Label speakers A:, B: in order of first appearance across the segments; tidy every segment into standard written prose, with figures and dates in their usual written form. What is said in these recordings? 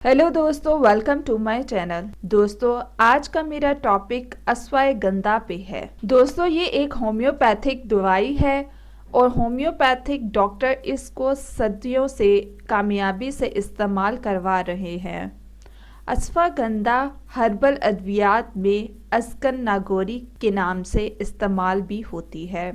A: Hello दोस्तों, welcome to my channel. दोस्तों, आज का मेरा टॉपिक अश्वगंधा पे है। दोस्तों, ये एक होम्योपैथिक दवाई है और होम्योपैथिक डॉक्टर इसको सदियों से कामयाबी से इस्तेमाल करवा रहे हैं। अश्वगंधा हर्बल अद्वियात में अस्कन नागौरी के नाम से इस्तेमाल भी होती है।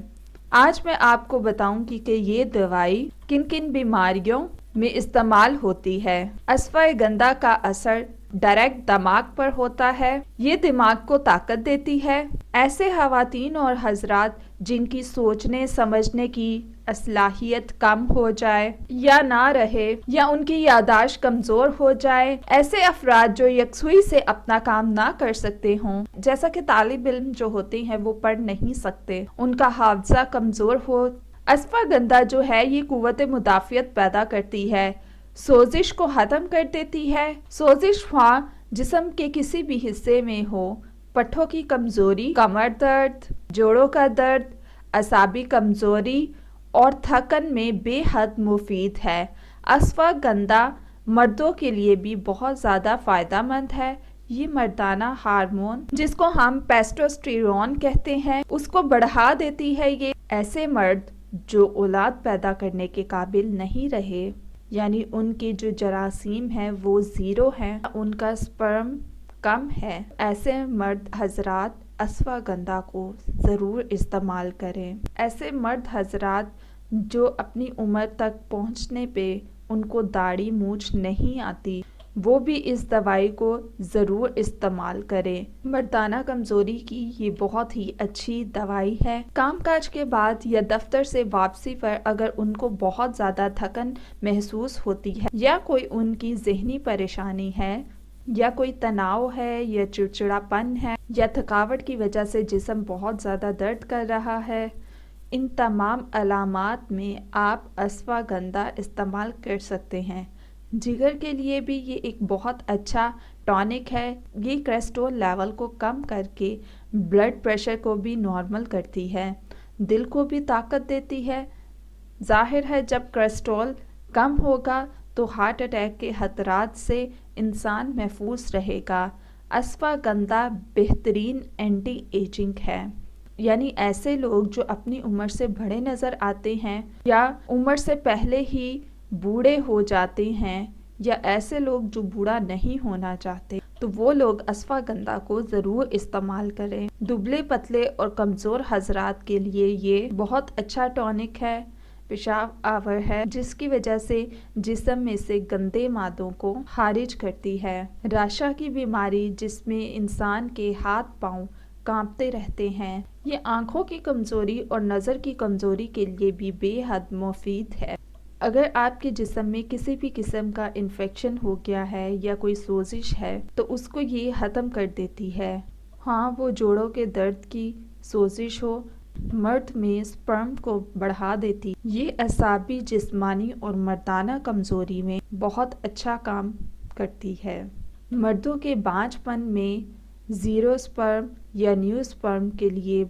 A: आज मैं आपको बताऊंगी कि ये दवाई किन किन बीमारियों में इस्तेमाल होती है। अश्वगंधा का असर डायरेक्ट दिमाग पर होता है। ये दिमाग को ताकत देती है। ऐसे खवातीन और हजरात जिनकी सोचने समझने की असलाहियत कम हो जाए या ना रहे या उनकी यादाश्त कमजोर हो जाए, ऐसे अफराद जो यकसुई से अपना काम ना कर सकते हों, जैसा कि तालिब इल्म जो होते हैं वो पढ़ नहीं सकते, उनका हाफजा कमजोर हो, अश्वगंधा जो है ये कुव्वत मुदाफियत पैदा करती है, सोजिश को खत्म कर देती है। सोजिश वहाँ जिस्म के किसी भी हिस्से में हो, पट्ठों की कमजोरी, कमर दर्द, जोड़ों का दर्द, असाबी कमजोरी और थकन में बेहद मुफीद है। अश्वगंधा मर्दों के लिए भी बहुत ज़्यादा फ़ायदेमंद है। ये मर्दाना हार्मोन जिसको हम टेस्टोस्टेरोन कहते हैं उसको बढ़ा देती है। ये ऐसे मर्द जो औलाद पैदा करने के काबिल नहीं रहे, यानी उनके जो जरासीम हैं वो ज़ीरो हैं, उनका स्पर्म कम है, ऐसे मर्द हजरात अश्वगंधा को ज़रूर इस्तेमाल करें। ऐसे मर्द हजरात जो अपनी उम्र तक पहुंचने पे उनको दाढ़ी मूछ नहीं आती, वो भी इस दवाई को ज़रूर इस्तेमाल करें। मर्दाना कमज़ोरी की ये बहुत ही अच्छी दवाई है। कामकाज के बाद या दफ्तर से वापसी पर अगर उनको बहुत ज़्यादा थकन महसूस होती है या कोई उनकी जहनी परेशानी है या कोई तनाव है या चिड़चिड़ापन है या थकावट की वजह से जिस्म बहुत ज़्यादा दर्द कर रहा है, इन तमाम अलामात में आप अश्वगंधा इस्तेमाल कर सकते हैं। जिगर के लिए भी ये एक बहुत अच्छा टॉनिक है। ये कोलेस्ट्रॉल लेवल को कम करके ब्लड प्रेशर को भी नॉर्मल करती है, दिल को भी ताकत देती है। जाहिर है जब कोलेस्ट्रॉल कम होगा तो हार्ट अटैक के खतरात से इंसान महफूज रहेगा। अश्वगंधा बेहतरीन एंटी एजिंग है, यानी ऐसे लोग जो अपनी उम्र से बड़े नज़र आते हैं या उम्र से पहले ही बूढ़े हो जाते हैं या ऐसे लोग जो बूढ़ा नहीं होना चाहते, तो वो लोग अश्वगंधा को ज़रूर इस्तेमाल करें। दुबले पतले और कमज़ोर हजरात के लिए ये बहुत अच्छा टॉनिक है। पेशाब आवर है जिसकी वजह से जिस्म में से गंदे मादों को खारिज करती है। राशा की बीमारी जिसमें इंसान के हाथ पांव कांपते रहते हैं, ये आँखों की कमज़ोरी और नज़र की कमज़ोरी के लिए भी बेहद मुफीद है। अगर आपके जिस्म में किसी भी किस्म का इन्फेक्शन हो गया है या कोई सोजिश है तो उसको ये ख़त्म कर देती है। हाँ, वो जोड़ों के दर्द की सोजिश हो, मर्द में स्पर्म को बढ़ा देती। ये असाबी, जिस्मानी और मर्दाना कमज़ोरी में बहुत अच्छा काम करती है। मर्दों के बांझपन में ज़ीरो स्पर्म या न्यू स्पर्म के लिए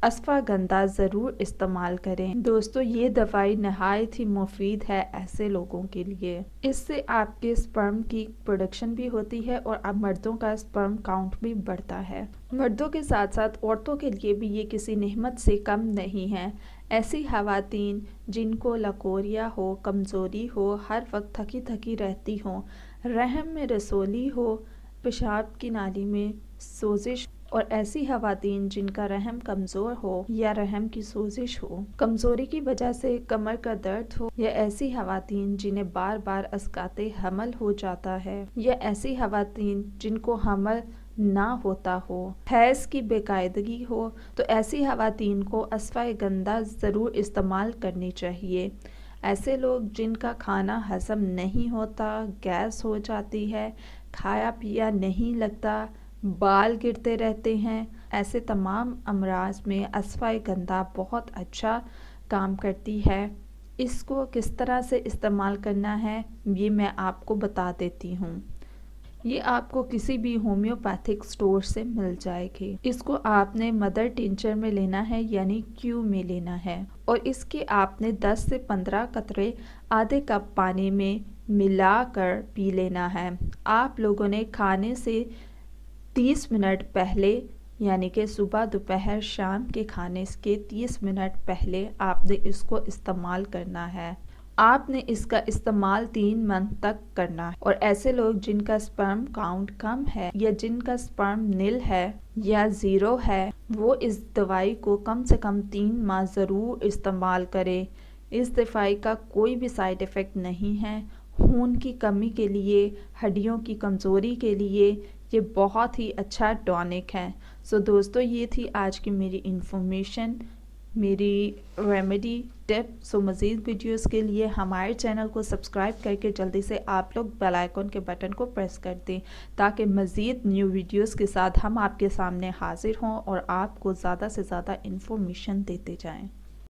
A: अश्वगंधा ज़रूर इस्तेमाल करें। दोस्तों, ये दवाई नहायत ही मुफीद है ऐसे लोगों के लिए। इससे आपके स्पर्म की प्रोडक्शन भी होती है और अब मर्दों का स्पर्म काउंट भी बढ़ता है। मर्दों के साथ साथ औरतों के लिए भी ये किसी नेमत से कम नहीं है। ऐसी खवातीन जिनको लकोरिया हो, कमज़ोरी हो, हर वक्त थकी थकी रहती हो, रहम में रसोली हो, पेशाब की नाली में सोजिश, और ऐसी खवातीन जिनका रहम कमज़ोर हो या रहम की सोजिश हो, कमज़ोरी की वजह से कमर का दर्द हो, या ऐसी खवातीन जिन्हें बार बार अस्काते हमल हो जाता है, या ऐसी खवातीन जिनको हमल ना होता हो, हैज़ की बेकायदगी हो, तो ऐसी खवातीन को अश्वगंधा ज़रूर इस्तेमाल करनी चाहिए। ऐसे लोग जिनका खाना हज़म नहीं होता, गैस हो जाती है, खाया पिया नहीं लगता, बाल गिरते रहते हैं, ऐसे तमाम अमराज में अश्वगंधा बहुत अच्छा काम करती है। इसको किस तरह से इस्तेमाल करना है ये मैं आपको बता देती हूँ। ये आपको किसी भी होम्योपैथिक स्टोर से मिल जाएगी। इसको आपने मदर टिंचर में लेना है, यानी क्यू में लेना है, और इसके आपने 10 से 15 कतरे आधे कप पानी में ملا کر پی لینا ہے۔ آپ لوگوں نے کھانے سے 30 منٹ پہلے، یعنی کہ صبح دوپہر شام کے کھانے کے 30 منٹ پہلے آپ نے اس کو استعمال کرنا ہے۔ آپ نے اس کا استعمال 3 منتھ تک کرنا ہے، اور ایسے لوگ جن کا سپرم کاؤنٹ کم ہے یا جن کا سپرم نل ہے یا 0 ہے، وہ اس دوائی کو کم سے کم 3 ماہ ضرور استعمال کریں۔ اس دوائی کا کوئی بھی سائیڈ ایفیکٹ نہیں ہے۔ خون کی کمی کے لیے، ہڈیوں کی کمزوری کے لیے یہ بہت ہی اچھا ٹونک ہے۔ سو دوستو، یہ تھی آج کی میری انفارمیشن، میری ریمیڈی ٹپ۔ سو مزید ویڈیوز کے لیے ہمارے چینل کو سبسکرائب کر کے جلدی سے آپ لوگ بیل آئیکن کے بٹن کو پریس کر دیں، تاکہ مزید نیو ویڈیوز کے ساتھ ہم آپ کے سامنے حاضر ہوں اور آپ کو زیادہ سے زیادہ انفارمیشن دیتے جائیں۔